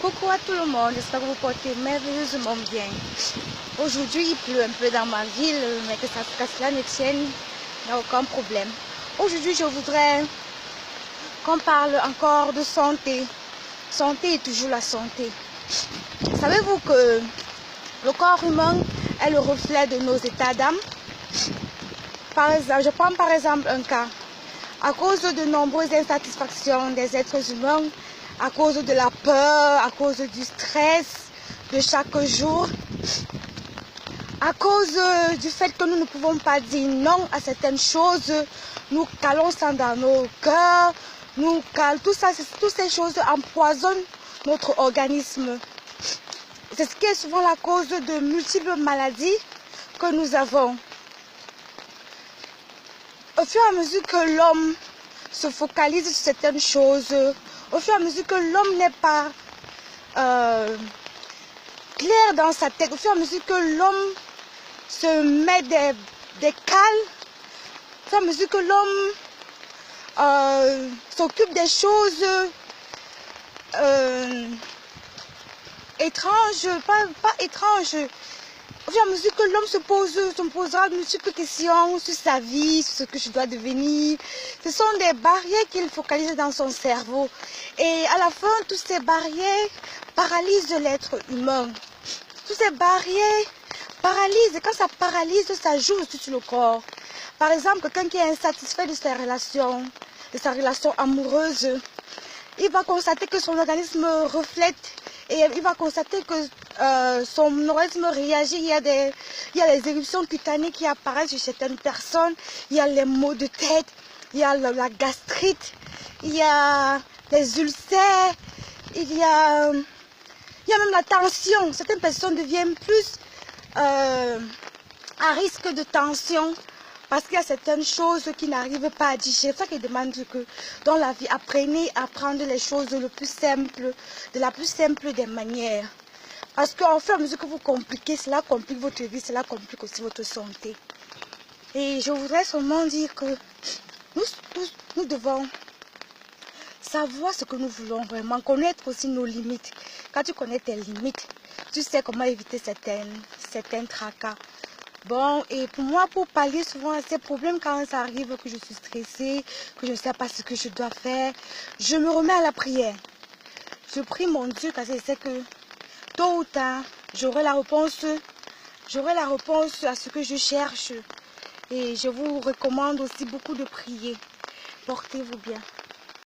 Coucou à tout le monde, j'espère que vous portez merveilleusement bien. Aujourd'hui, il pleut un peu dans ma ville, mais que cela ne tienne, il n'y a aucun problème. Aujourd'hui, je voudrais qu'on parle encore de santé. Santé est toujours la santé. Savez-vous que le corps humain est le reflet de nos états d'âme? Par exemple, je prends par exemple un cas. À cause de nombreuses insatisfactions des êtres humains, à cause de la peur, à cause du stress de chaque jour, à cause du fait que nous ne pouvons pas dire non à certaines choses, nous calons ça dans nos cœurs, toutes ces choses empoisonnent notre organisme. C'est ce qui est souvent la cause de multiples maladies que nous avons. Au fur et à mesure que l'homme se focalise sur certaines choses, au fur et à mesure que l'homme n'est pas clair dans sa tête, au fur et à mesure que l'homme se met des cales, au fur et à mesure que l'homme s'occupe des choses étranges, pas étranges, au fur et à mesure que l'homme se posera de multiples questions sur sa vie, sur ce que je dois devenir. Ce sont des barrières qu'il focalise dans son cerveau. Et à la fin, toutes ces barrières paralysent l'être humain. Toutes ces barrières paralysent. Et quand ça paralyse, ça joue aussi sur le corps. Par exemple, quelqu'un qui est insatisfait de sa relation amoureuse, il va constater que son organisme reflète et il va constater que son organisme réagit. Il y a des éruptions cutanées qui apparaissent chez certaines personnes. Il y a les maux de tête, il y a la gastrite, il y a les ulcères, il y a même la tension. Certaines personnes deviennent plus à risque de tension parce qu'il y a certaines choses qui n'arrivent pas à digérer. C'est ça qu'il demande que dans la vie, apprenez à prendre les choses de la plus simple des manières. Parce qu'en fait, à mesure que vous compliquez, cela complique votre vie, cela complique aussi votre santé. Et je voudrais seulement dire que nous devons savoir ce que nous voulons vraiment, connaître aussi nos limites. Quand tu connais tes limites, tu sais comment éviter certains tracas. Bon, et pour moi, pour pallier souvent à ces problèmes, quand ça arrive que je suis stressée, que je ne sais pas ce que je dois faire, je me remets à la prière. Je prie mon Dieu parce que je sais que tôt ou tard, j'aurai la réponse à ce que je cherche. Et je vous recommande aussi beaucoup de prier. Portez-vous bien.